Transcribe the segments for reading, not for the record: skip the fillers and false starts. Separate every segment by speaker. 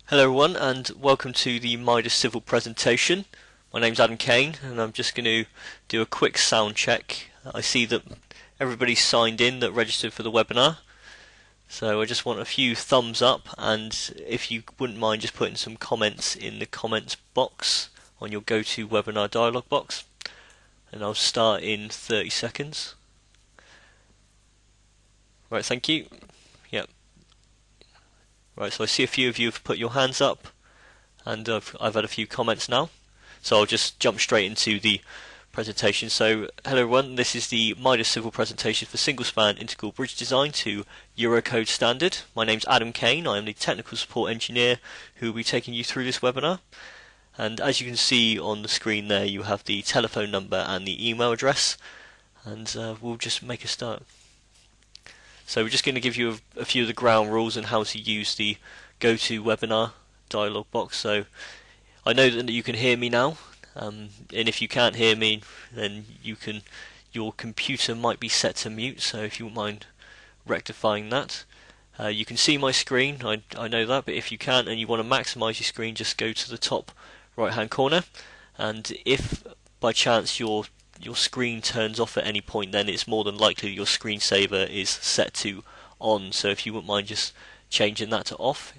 Speaker 1: Hello everyone and welcome to the Midas Civil presentation. My name's Adam Kane and I'm just going to do a quick sound check. I see that everybody's signed in that registered for the webinar, so I just want a few thumbs up, and if you wouldn't mind just putting some comments in the comments box on your GoToWebinar dialog box, and I'll start in 30 seconds. Right, thank you. Yep. Right, so I see a few of you have put your hands up, and I've had a few comments now, so I'll just jump straight into the presentation. So, hello everyone, this is the Midas Civil presentation for single span integral bridge design to Eurocode standard. My name's Adam Kane, I am the technical support engineer who will be taking you through this webinar. And as you can see on the screen there, you have the telephone number and the email address, and we'll just make a start. So we're just going to give you a few of the ground rules and how to use the GoToWebinar dialog box. So I know that you can hear me now, and if you can't hear me, then your computer might be set to mute, so if you wouldn't mind rectifying that. You can see my screen, I know that, but if you can't and you want to maximise your screen, just go to the top right hand corner, and if by chance your screen turns off at any point, then it's more than likely your screensaver is set to on, so if you wouldn't mind just changing that to off.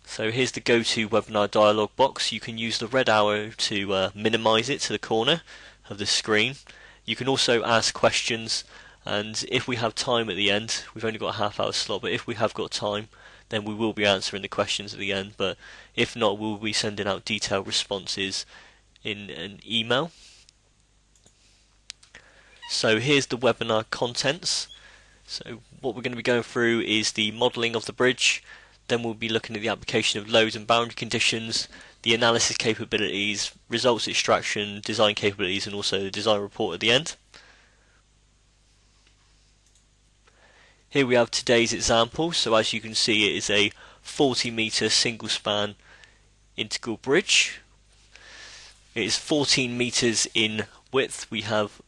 Speaker 1: So here's the GoToWebinar dialog box. You can use the red arrow to minimize it to the corner of the screen. You can also ask questions, and if we have time at the end, we've only got a half-hour slot, but if we have got time, then we will be answering the questions at the end, but if not, we'll be sending out detailed responses in an email. So here's the webinar contents. So what we're going to be going through is the modelling of the bridge, then we'll be looking at the application of loads and boundary conditions, the analysis capabilities, results extraction, design capabilities, and also the design report at the end. Here we have today's example. So as you can see, it is a 40-metre single span integral bridge. It is 14 metres in width. We have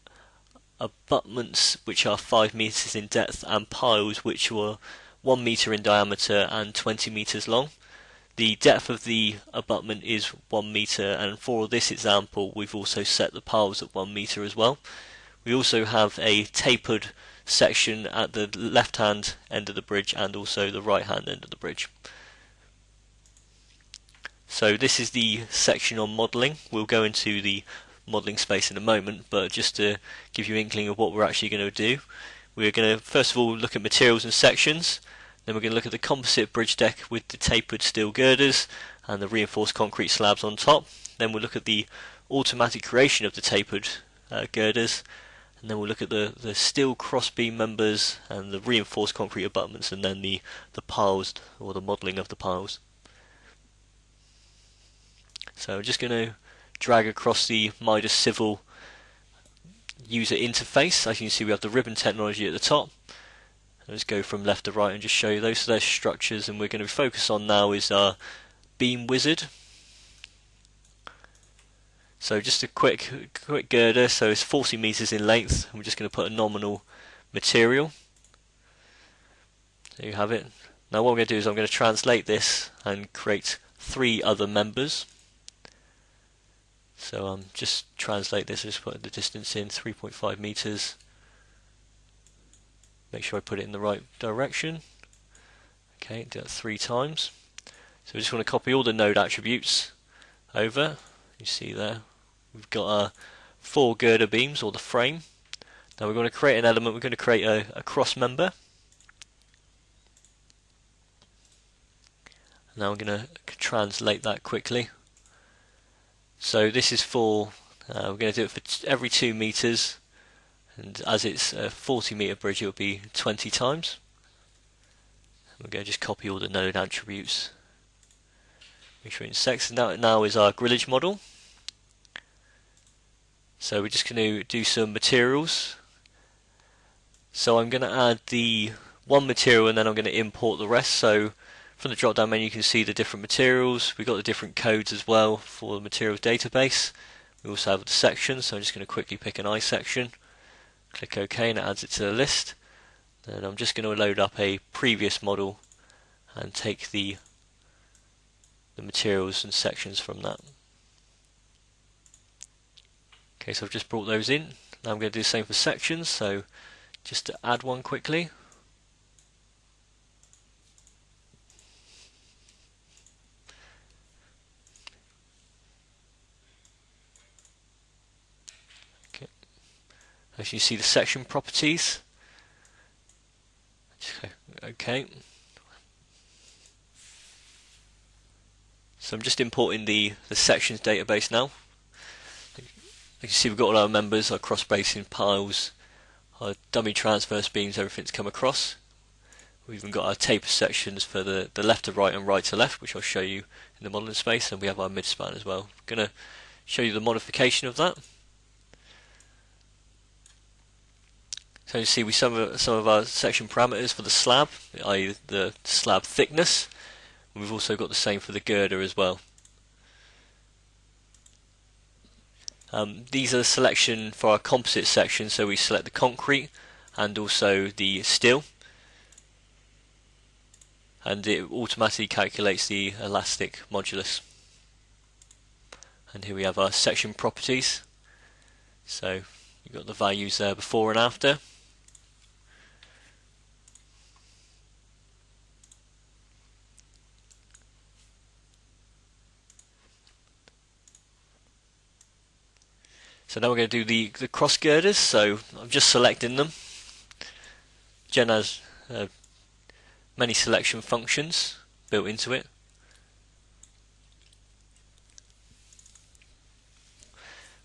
Speaker 1: abutments which are 5 metres in depth and piles which were 1 metre in diameter and 20 metres long. The depth of the abutment is 1 metre, and for this example we've also set the piles at 1 metre as well. We also have a tapered section at the left hand end of the bridge and also the right hand end of the bridge. So this is the section on modelling. We'll go into the modelling space in a moment, but just to give you an inkling of what we're actually going to do, we're going to first of all look at materials and sections, then we're going to look at the composite bridge deck with the tapered steel girders and the reinforced concrete slabs on top. Then we'll look at the automatic creation of the tapered girders, and then we'll look at the steel crossbeam members and the reinforced concrete abutments, and then the piles, or the modelling of the piles. So I'm just going to drag across the Midas Civil user interface. As you can see, we have the ribbon technology at the top. Let's go from left to right and just show you those. So there's structures, and we're going to focus on now is our beam wizard. So just a quick girder. So it's 40 meters in length, and we're just going to put a nominal material. There you have it. Now what I'm going to do is I'm going to translate this and create 3 other members. So just translate this, just put the distance in 3.5 meters. Make sure I put it in the right direction. Okay, do that 3 times. So we just want to copy all the node attributes over. You see there, we've got our 4 girder beams, or the frame. Now we're going to create an element. We're going to create a cross member. Now I'm going to translate that quickly. So this is for, we're going to do it for every 2 meters, and as it's a 40 meter bridge, it will be 20 times. We're going to just copy all the node attributes. Make sure it's sex. Now is our grillage model. So we're just going to do some materials. So I'm going to add the one material, and then I'm going to import the rest. So from the drop down menu you can see the different materials. We've got the different codes as well for the materials database. We also have the sections, so I'm just going to quickly pick an I section, click OK, and it adds it to the list. Then I'm just going to load up a previous model and take the materials and sections from that. Okay, so I've just brought those in. Now I'm going to do the same for sections, so just to add one quickly. Okay. As you see, the section properties. Okay. So I'm just importing the sections database now. You can see we've got all our members, our cross-bracing piles, our dummy transverse beams, everything's come across. We've even got our taper sections for the left to right and right to left, which I'll show you in the modelling space, and we have our mid-span as well. I'm going to show you the modification of that. So you see some of our section parameters for the slab, i.e. the slab thickness. We've also got the same for the girder as well. These are the selection for our composite section, so we select the concrete and also the steel, and it automatically calculates the elastic modulus. And here we have our section properties, so you've got the values there before and after. So now we're going to do the cross girders, so I'm just selecting them. Gen has many selection functions built into it.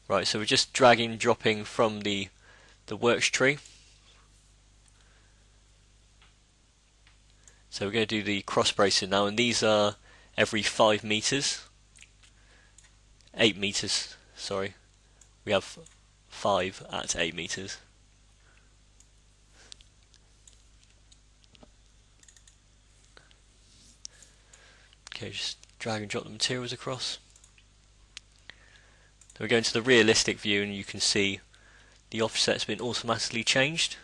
Speaker 1: Right, so we're just dragging, dropping from the works tree. So we're going to do the cross bracing now, and these are every 5 meters. 8 meters, sorry. We have 5 at 8 meters. Okay, just drag and drop the materials across. Then we go into the realistic view, and you can see the offset's been automatically changed.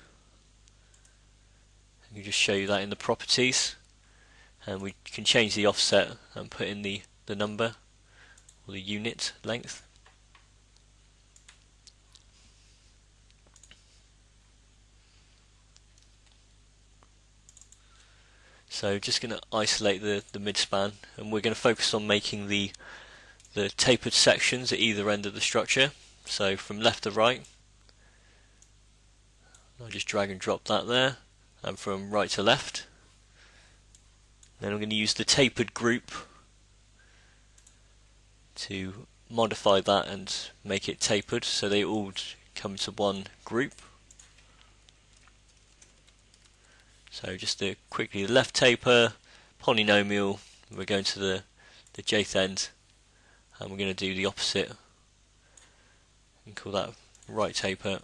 Speaker 1: I can just show you that in the properties, and we can change the offset and put in the number or the unit length. So just going to isolate the mid-span, and we're going to focus on making the tapered sections at either end of the structure. So from left to right, I'll just drag and drop that there, and from right to left. Then I'm going to use the tapered group to modify that and make it tapered so they all come to one group. So just to quickly, the left taper, polynomial, we're going to the jth end, and we're going to do the opposite and call that right taper.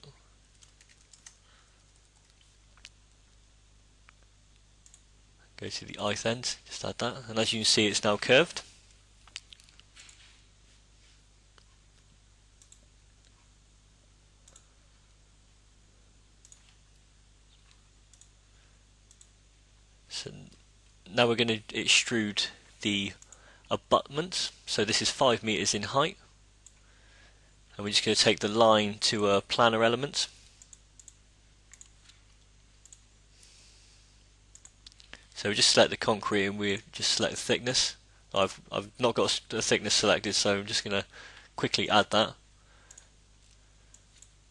Speaker 1: Go to the ith end, just add that, and as you can see it's now curved. So now we're going to extrude the abutment. So this is 5 meters in height, and we're just going to take the line to a planar element. So we just select the concrete, and we just select the thickness. I've not got the thickness selected, so I'm just going to quickly add that.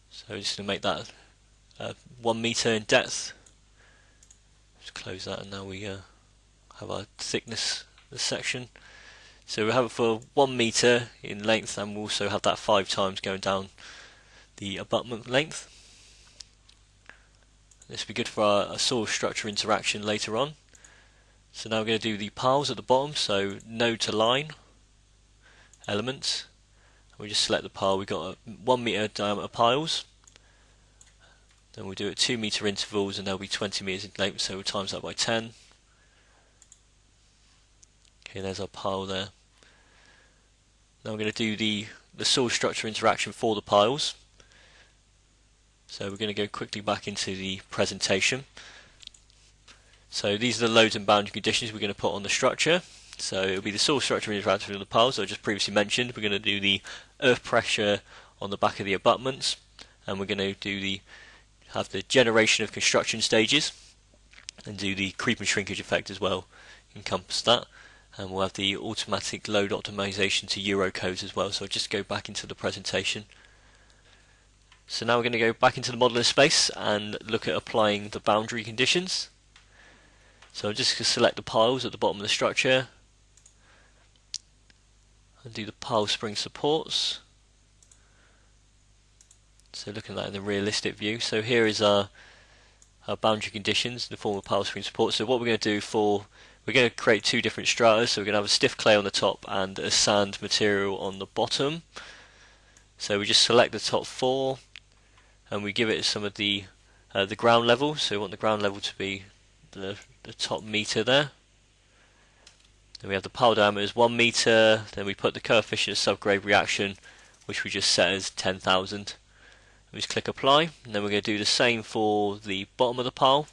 Speaker 1: So we're just going to make that 1 meter in depth. Just close that, and now we have our thickness, the section. So we have it for 1 meter in length, and we'll also have that 5 times going down the abutment length. This will be good for our soil structure interaction later on. So now we're going to do the piles at the bottom, so node to line elements. We just select the pile. We've got 1 meter diameter piles. Then we'll do it 2 meter intervals, and they'll be 20 meters in length, so we'll times that by 10. Okay, there's our pile there. Now we're going to do the soil structure interaction for the piles. So we're going to go quickly back into the presentation. So these are the loads and boundary conditions we're going to put on the structure. So it'll be the soil structure interacting with the piles I just previously mentioned. We're going to do the earth pressure on the back of the abutments, and we're going to do have the generation of construction stages, and do the creep and shrinkage effect as well, encompass that. And we'll have the automatic load optimisation to Eurocodes as well. So I'll just go back into the presentation. So now we're going to go back into the modeling space and look at applying the boundary conditions. So I'm just going to select the piles at the bottom of the structure and do the pile spring supports. So looking at that in the realistic view. So here is our boundary conditions in the form of pile spring support. So what we're going to do we're going to create two different strata. So we're going to have a stiff clay on the top and a sand material on the bottom. So we just select the top four and we give it some of the ground level. So we want the ground level to be the top meter there. Then we have the pile diameter as 1 meter. Then we put the coefficient of subgrade reaction, which we just set as 10,000. We just click apply, and then we're going to do the same for the bottom of the pile.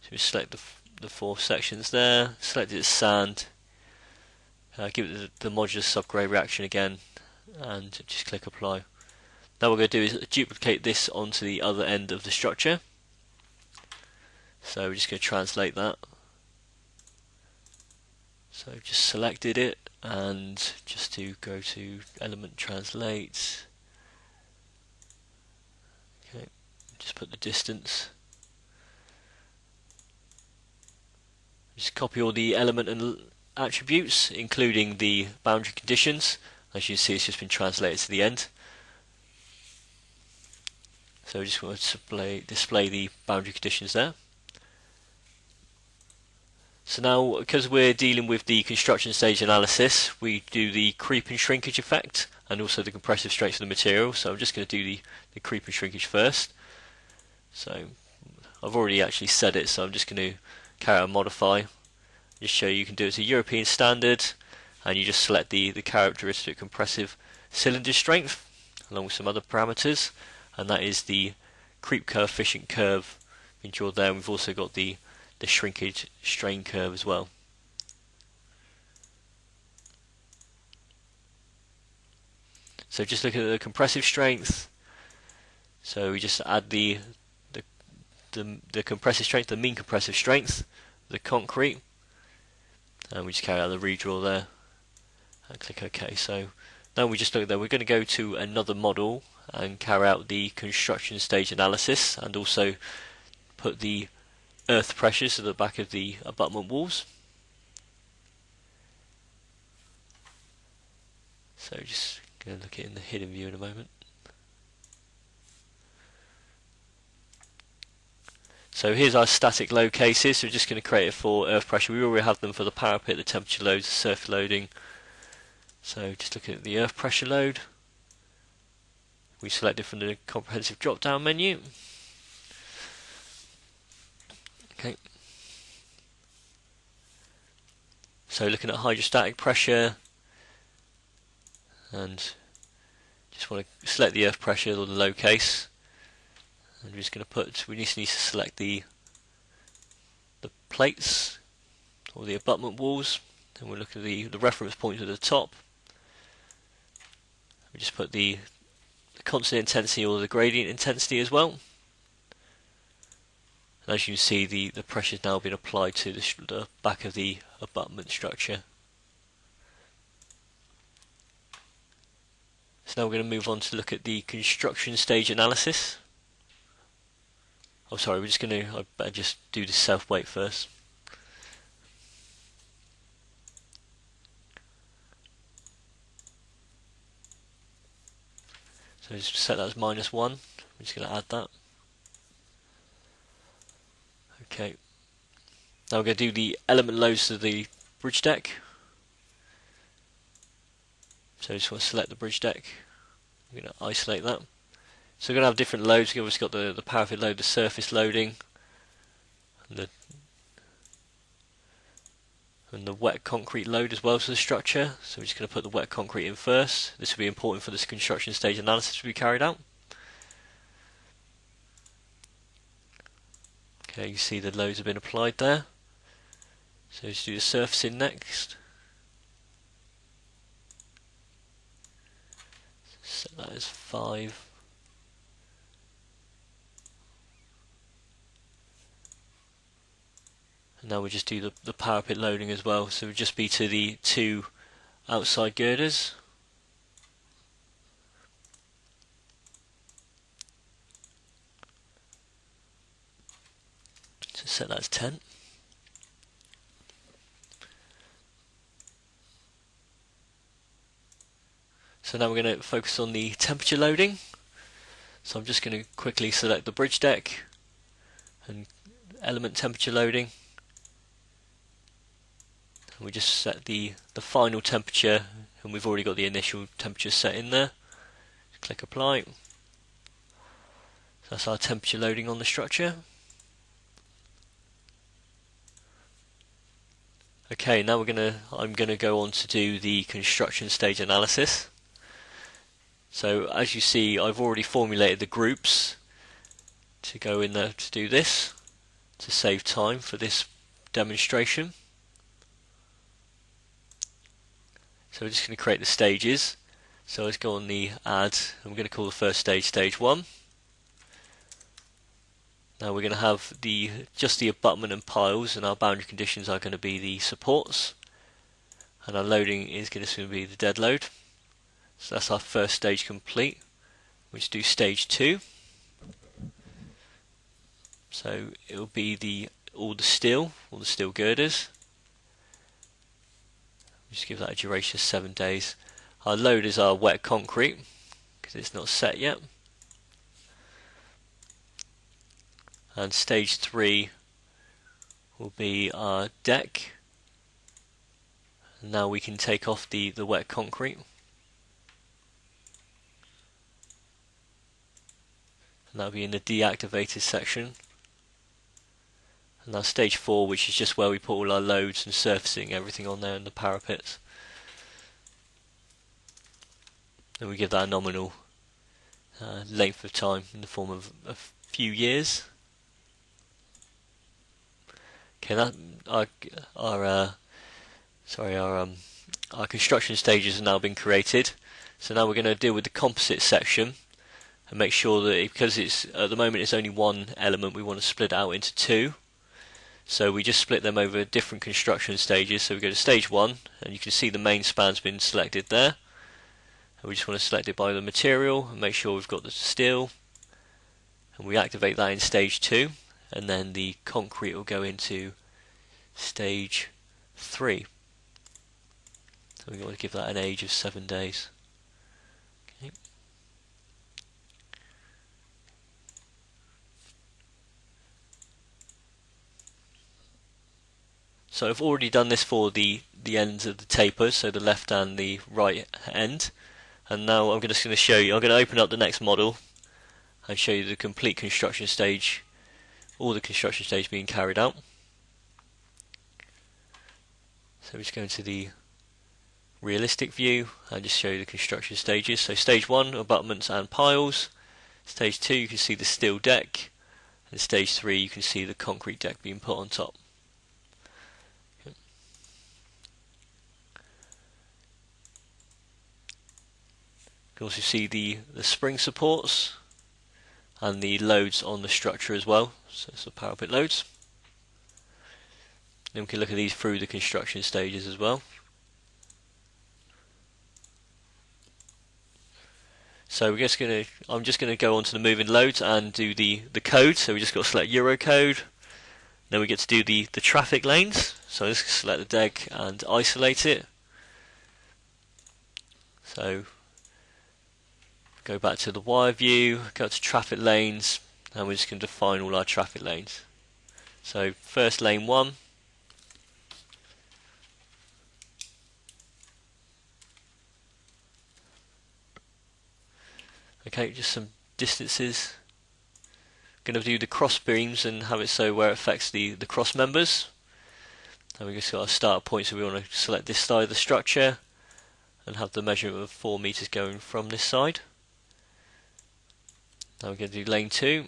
Speaker 1: So we select the four sections there, select it as sand, give it the modulus subgrade reaction again, and just click apply. Now what we're going to do is duplicate this onto the other end of the structure. So we're just going to translate that. So I've just selected it, and just to go to element translate. Okay, just put the distance. Just copy all the element and attributes, including the boundary conditions. As you can see, it's just been translated to the end. So we just want to display the boundary conditions there. So now, because we're dealing with the construction stage analysis, we do the creep and shrinkage effect and also the compressive strength of the material. So I'm just going to do the creep and shrinkage first. So I've already actually said it, so I'm just going to carry out a modify. Just show you can do it to European standard, and you just select the characteristic compressive cylinder strength along with some other parameters, and that is the creep coefficient curve being drawn there. We've also got the shrinkage strain curve as well. So just looking at the compressive strength, so we just add the compressive strength, the mean compressive strength, the concrete, and we just carry out the redraw there and click OK. So now we just look there, we're going to go to another model and carry out the construction stage analysis and also put the earth pressures at the back of the abutment walls. So just going to look at it in the hidden view in a moment. So here's our static load cases. So we're just going to create it for earth pressure. We already have them for the parapet, the temperature loads, the surface loading. So just looking at the earth pressure load. We select it from the comprehensive drop down menu. Okay. So looking at hydrostatic pressure, and just want to select the earth pressure or the low case. I'm just going to we just need to select the plates or the abutment walls, and we'll look at the reference point at the top. We just put the constant intensity or the gradient intensity as well. And as you can see, the pressure has now been applied to the back of the abutment structure. So now we're going to move on to look at the construction stage analysis. Oh, sorry, we're just going to, I better just do the self weight first. So just set that as -1. I'm just going to add that. Okay. Now we're going to do the element loads to the bridge deck. So I just want to select the bridge deck. I'm going to isolate that. So we're going to have different loads. We've obviously got the parapet load, the surface loading, and the wet concrete load as well to the structure. So we're just going to put the wet concrete in first. This will be important for this construction stage analysis to be carried out. Okay, you see the loads have been applied there. So let's do the surfacing next. Set that as 5. And now we just do the parapet loading as well. So it would just be to the 2 outside girders. So set that as 10. So now we're going to focus on the temperature loading. So I'm just going to quickly select the bridge deck and element temperature loading. And we just set the final temperature, and we've already got the initial temperature set in there. Click apply. So that's our temperature loading on the structure. Okay, now I'm gonna go on to do the construction stage analysis. So as you see, I've already formulated the groups to go in there to do this, to save time for this demonstration. So we're just going to create the stages. So let's go on the add, I'm going to call the first stage stage 1. Now we're going to have just the abutment and piles, and our boundary conditions are going to be the supports, and our loading is going to be the dead load. So that's our first stage complete. We just do stage 2. So it will be all the steel girders. Just give that a duration of 7 days. Our load is our wet concrete because it's not set yet. And stage 3 will be our deck. And now we can take off the wet concrete. And that'll be in the deactivated section. And now stage 4, which is just where we put all our loads and surfacing, everything on there, and the parapets. And we give that a nominal length of time in the form of a few years. Okay, that our construction stages have now been created. So now we're going to deal with the composite section and make sure that, because it's at the moment it's only one element, we want to split it out into 2. So we just split them over different construction stages. So we go to stage 1, and you can see the main span's been selected there. And we just want to select it by the material and make sure we've got the steel. And we activate that in stage 2, and then the concrete will go into stage 3. So we want to give that an age of 7 days. Okay. So I've already done this for the ends of the tapers, so the left and the right end. And now I'm just going to show you, I'm going to open up the next model and show you the complete construction stage, all the construction stage being carried out. So we just go into the realistic view and just show you the construction stages. So stage 1, abutments and piles. Stage 2, you can see the steel deck. And stage 3, you can see the concrete deck being put on top. Okay. You can also see the spring supports and the loads on the structure as well. So it's the parapet loads. Then we can look at these through the construction stages as well. So I'm just going to go on to the moving loads and do the code. So we just got to select Eurocode. Then we get to do the traffic lanes. So let's select the deck and isolate it. So go back to the wire view, go to traffic lanes, and we're just going to define all our traffic lanes. So first lane 1. Okay, just some distances. Going to do the cross beams and have it so where it affects the cross members. And we just got our start point, so we want to select this side of the structure and have the measurement of 4 meters going from this side. Now we're going to do lane 2.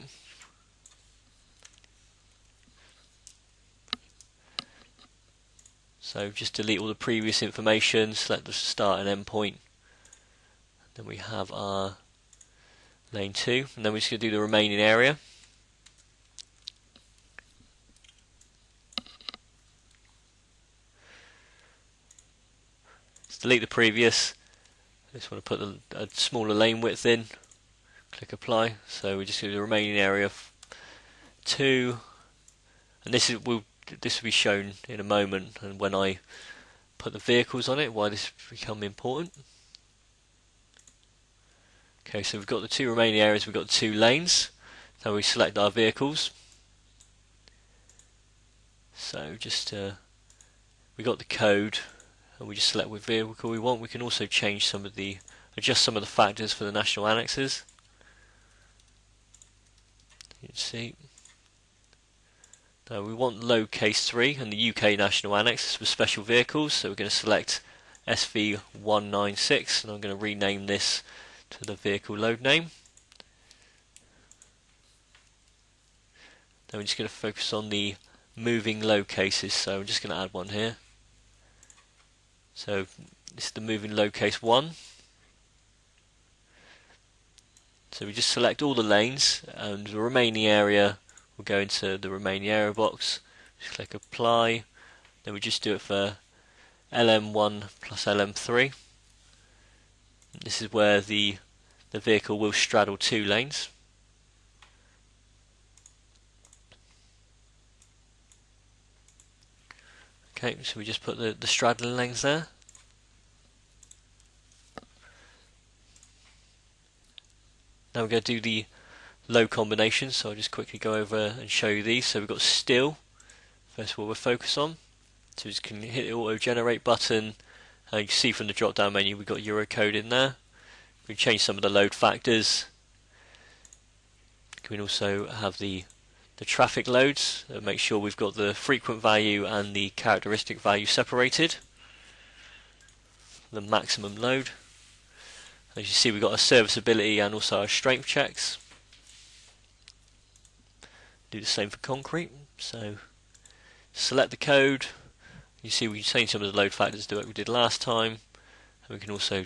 Speaker 1: So just delete all the previous information, select the start and end point. Then we have our lane 2, and then we're just going to do the remaining area. Let's delete the previous. I just want to put a smaller lane width in. Click apply. So we just do the remaining area 2, and this will be shown in a moment, and when I put the vehicles on it, why this become important. Okay, so we've got the 2 remaining areas, we've got 2 lanes. Now we select our vehicles. So just we got the code, and we just select what vehicle we want. We can also change adjust some of the factors for the national annexes. You can see. Now we want load case 3 and the UK national annex for special vehicles, so we're going to select SV196, and I'm going to rename this to the vehicle load name. Then we're just going to focus on the moving load cases, so I'm just going to add one here. So this is the moving load case 1. So we just select all the lanes, and the remaining area will go into the remaining area box. Just click apply. Then we just do it for LM1 plus LM3. This is where the vehicle will straddle 2 lanes. Okay, so we just put the straddling lanes there. Now we're going to do the load combinations, so I'll just quickly go over and show you these. So we've got still, first of all we'll focus on. So we just can hit the auto generate button, and you can see from the drop down menu we've got Eurocode in there. We can change some of the load factors. We can also have the traffic loads, make sure we've got the frequent value and the characteristic value separated. The maximum load. As you see, we've got our serviceability and also our strength checks. Do the same for concrete. So select the code. You see we can change some of the load factors to what we did last time, and we can also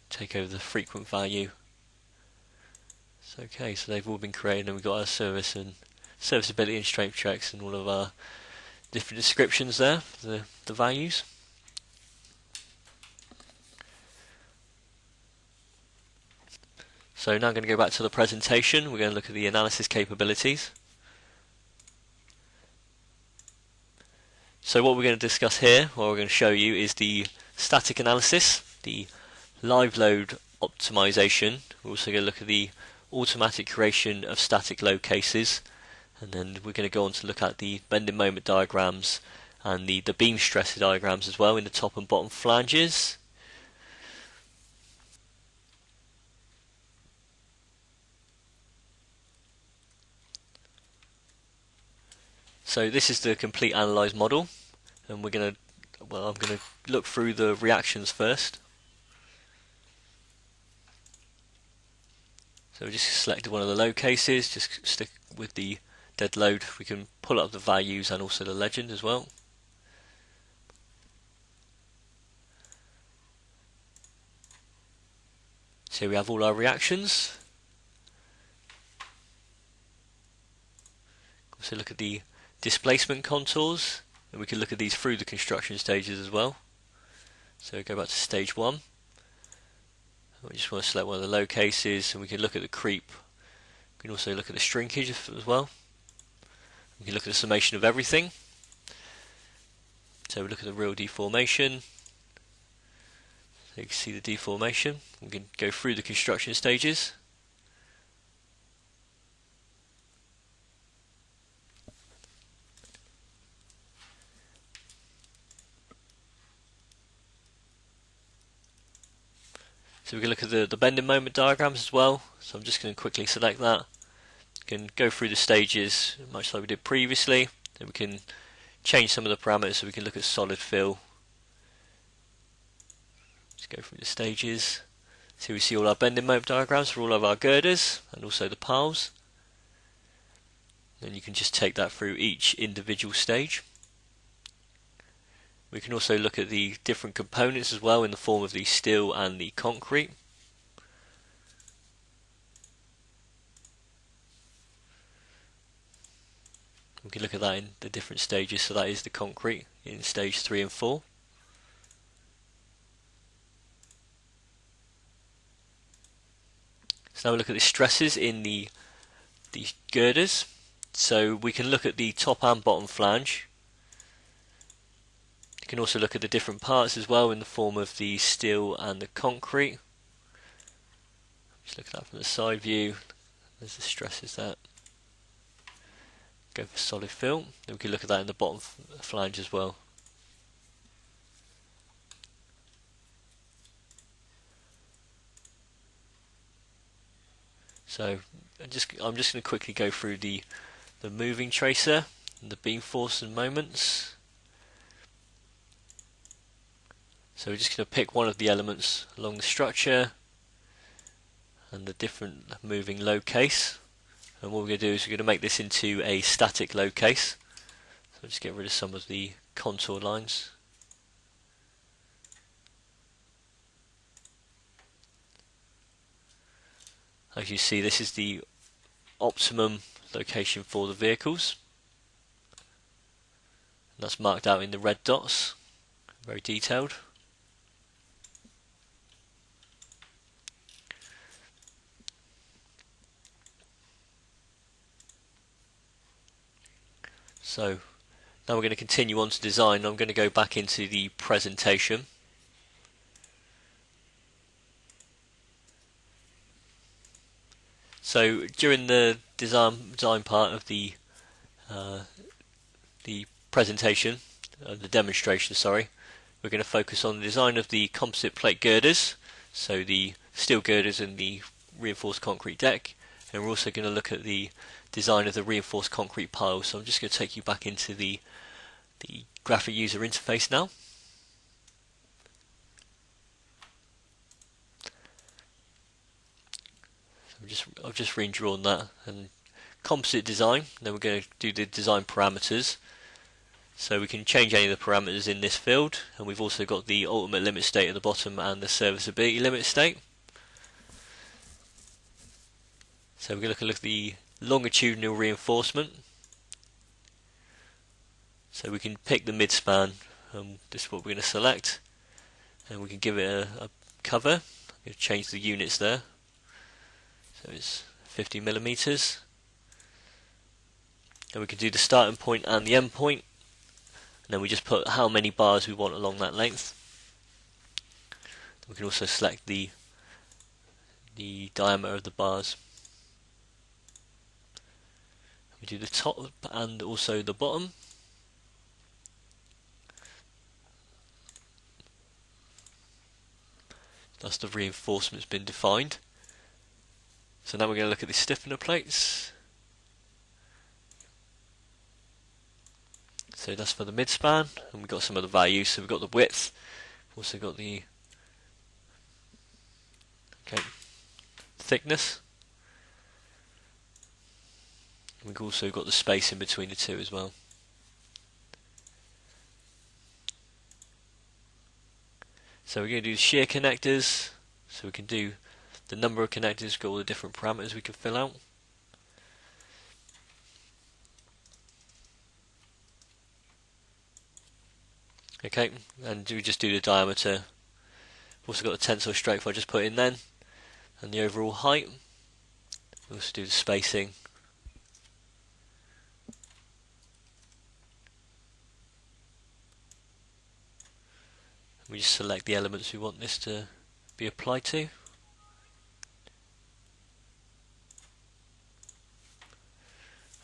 Speaker 1: take over the frequent value. So, okay, so they've all been created, and we've got our serviceability and strength checks and all of our different descriptions there for the values. So now I'm going to go back to the presentation. We're going to look at the analysis capabilities. So what we're going to discuss here, what we're going to show you, is the static analysis, the live load optimisation. We're also going to look at the automatic creation of static load cases, and then we're going to go on to look at the bending moment diagrams and the beam stress diagrams as well in the top and bottom flanges. So this is the complete analysed model, and I'm going to look through the reactions first. So we just selected one of the load cases, just stick with the dead load. We can pull up the values and also the legend as well. So we have all our reactions. Also look at the displacement contours, and we can look at these through the construction stages as well. So go back to stage 1. We just want to select one of the low cases, and we can look at the creep. We can also look at the shrinkage as well. We can look at the summation of everything. So we look at the real deformation. So you can see the deformation. We can go through the construction stages. So we can look at the bending moment diagrams as well. So I'm just going to quickly select that. We can go through the stages much like we did previously. Then we can change some of the parameters, so we can look at solid fill. Just go through the stages. So we see all our bending moment diagrams for all of our girders and also the piles. Then you can just take that through each individual stage. We can also look at the different components as well in the form of the steel and the concrete. We can look at that in the different stages, so that is the concrete in stage 3 and 4. So now we look at the stresses in the girders. So we can look at the top and bottom flange. You can also look at the different parts as well in the form of the steel and the concrete. Just look at that from the side view. There's the stresses there. Go for solid fill. Then we can look at that in the bottom flange as well. So I'm just going to quickly go through the moving tracer and the beam force and moments. So we're just going to pick one of the elements along the structure and the different moving load case. And what we're going to do is we're going to make this into a static load case. So I'll just get rid of some of the contour lines. As you see, this is the optimum location for the vehicles. And that's marked out in the red dots, very detailed. So now we're going to continue on to design. I'm going to go back into the presentation. So during the design part of the presentation, the demonstration, sorry, we're going to focus on the design of the composite plate girders, so the steel girders and the reinforced concrete deck, and we're also going to look at the design of the reinforced concrete pile. So I'm just going to take you back into the graphic user interface now. I've just redrawn that, and composite design. Then we're going to do the design parameters. So we can change any of the parameters in this field, and we've also got the ultimate limit state at the bottom and the serviceability limit state. So we're going to look at the longitudinal reinforcement. So we can pick the midspan, and this is what we're going to select, and we can give it a cover. I'm going to change the units there. So it's 50 millimeters. And we can do the starting point and the end point, and then we just put how many bars we want along that length. We can also select the diameter of the bars. We do the top and also the bottom. That's the reinforcement's been defined. So now we're going to look at the stiffener plates. So that's for the midspan, and we've got some of the values. So we've got the width, also got the thickness. We've also got the space in between the two as well. So we're going to do shear connectors, so we can do the number of connectors, got all the different parameters we can fill out. Okay, and we just do the diameter. We've also got the tensile strength I just put in then, and the overall height. We also do the spacing. We just select the elements we want this to be applied to.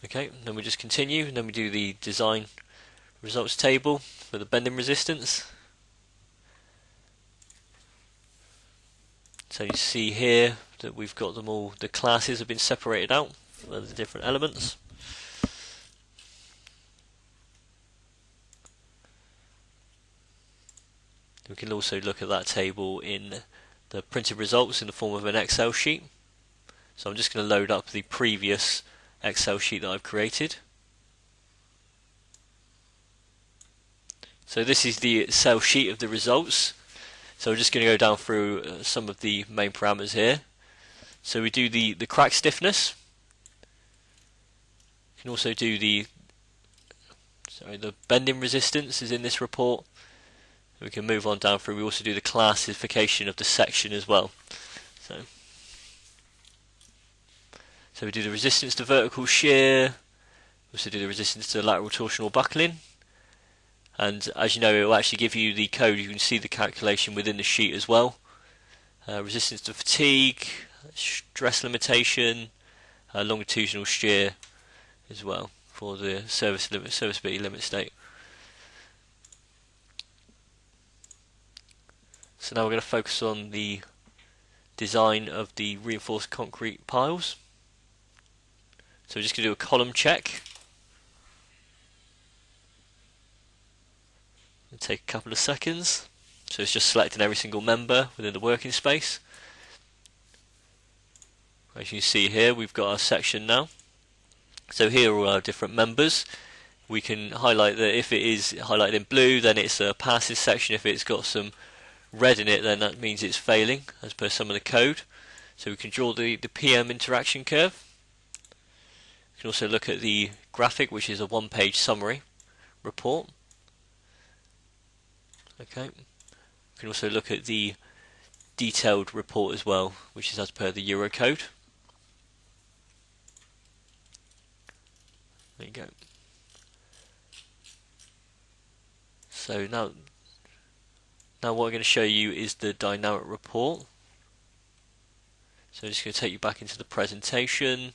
Speaker 1: Okay, then we just continue, and then we do the design results table for the bending resistance. So you see here that we've got them all, the classes have been separated out for the different elements. We can also look at that table in the printed results in the form of an Excel sheet. So I'm just going to load up the previous Excel sheet that I've created. So this is the Excel sheet of the results. So we're just going to go down through some of the main parameters here. So we do the crack stiffness. You can also do the bending resistance is in this report. We can move on down through. We also do the classification of the section as well. So we do the resistance to vertical shear. We also do the resistance to lateral torsional buckling. And as you know, it will actually give you the code. You can see the calculation within the sheet as well. Resistance to fatigue, stress limitation, longitudinal shear as well for the serviceability limit state. So now we're going to focus on the design of the reinforced concrete piles. So we're just going to do a column check. It'll take a couple of seconds. So it's just selecting every single member within the working space. As you can see here, we've got our section now. So here are all our different members. We can highlight that if it is highlighted in blue, then it's a passive section. If it's got some red in it, then that means it's failing, as per some of the code. So we can draw the PM interaction curve. We can also look at the graphic, which is a one-page summary report. Okay. We can also look at the detailed report as well, which is as per the Eurocode. There you go. So now what I'm going to show you is the dynamic report. So I'm just going to take you back into the presentation.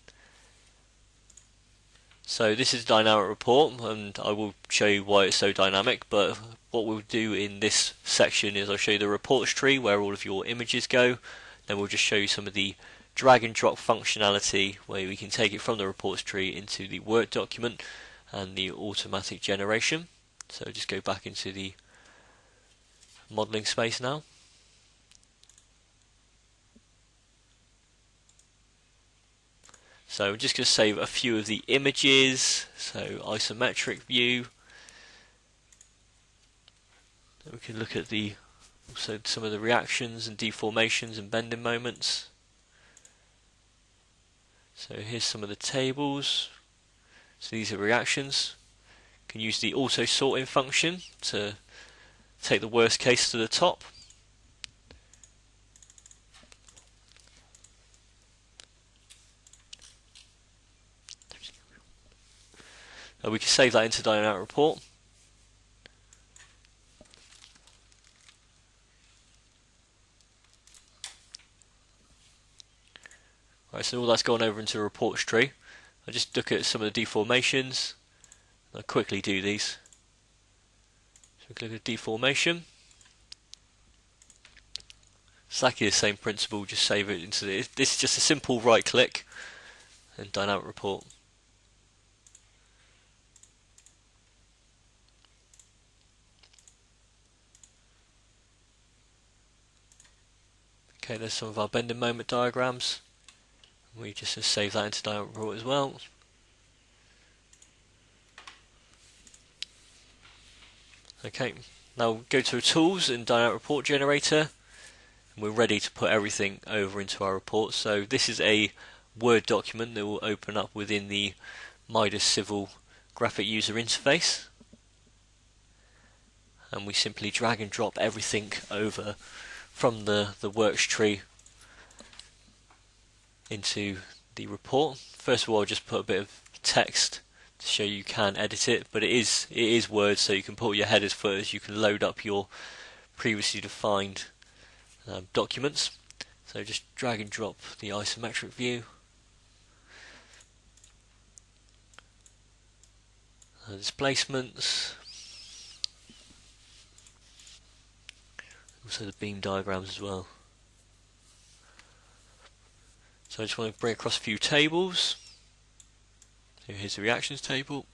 Speaker 1: So this is a dynamic report, and I will show you why it's so dynamic, but what we'll do in this section is I'll show you the reports tree where all of your images go. Then we'll just show you some of the drag and drop functionality where we can take it from the reports tree into the Word document and the automatic generation. So just go back into the modeling space now. So I'm just going to save a few of the images. So isometric view. Then we can look at also some of the reactions and deformations and bending moments. So here's some of the tables. So these are reactions. You can use the auto sorting function to take the worst case to the top. We can save that into dynamic report. Right, so all that's gone over into the reports tree. I just look at some of the deformations. I'll quickly do these. So we click at deformation. Exactly the same principle, just save it into this is just a simple right click and dynamic report. Okay, there's some of our bending moment diagrams. We just save that into dynamic report as well. Okay, now go to Tools and Dynamic Report Generator, and we're ready to put everything over into our report. So this is a Word document that will open up within the Midas Civil graphic user interface, and we simply drag and drop everything over from the works tree into the report. First of all, I'll just put a bit of text to show you can edit it, but it is Word, so you can put your headers first. You can load up your previously defined documents. So just drag and drop the isometric view. Displacements. Also the beam diagrams as well. So I just want to bring across a few tables. So here's the reactions table.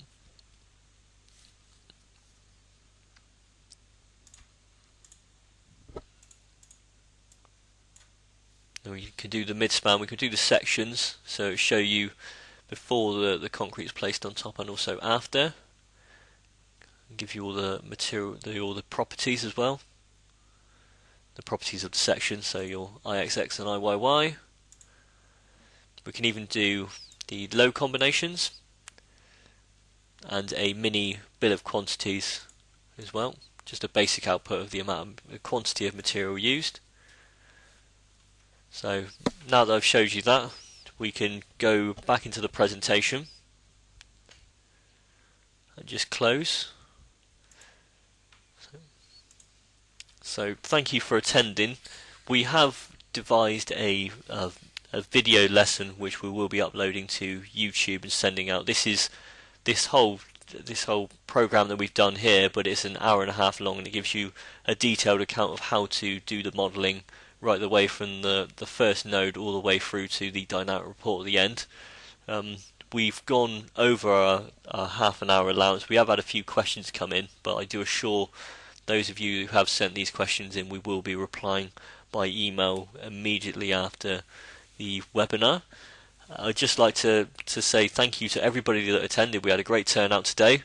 Speaker 1: Then we can do the midspan, we can do the sections, so it'll show you before the concrete is placed on top and also after. give you all the material, all the properties as well. The properties of the section, so your IXX and IYY. We can even do the load combinations and a mini bill of quantities as well, just a basic output of the quantity of material used. So now that I've showed you that, we can go back into the presentation and just close. So thank you for attending. We have devised a video lesson which we will be uploading to YouTube and sending out. This whole program that we've done here, but it's an hour and a half long, and it gives you a detailed account of how to do the modelling right the way from the first node all the way through to the dynamic report at the end. We've gone over our half an hour allowance. We have had a few questions come in, but I do assure those of you who have sent these questions in, we will be replying by email immediately after the webinar. I'd just like to say thank you to everybody that attended. We had a great turnout today,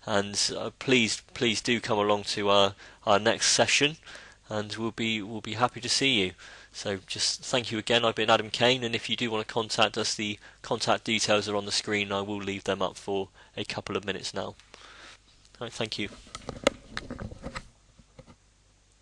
Speaker 1: and please do come along to our next session, and we'll be happy to see you. So just thank you again. I've been Adam Kane, and if you do want to contact us, the contact details are on the screen. I will leave them up for a couple of minutes now. All right, thank you.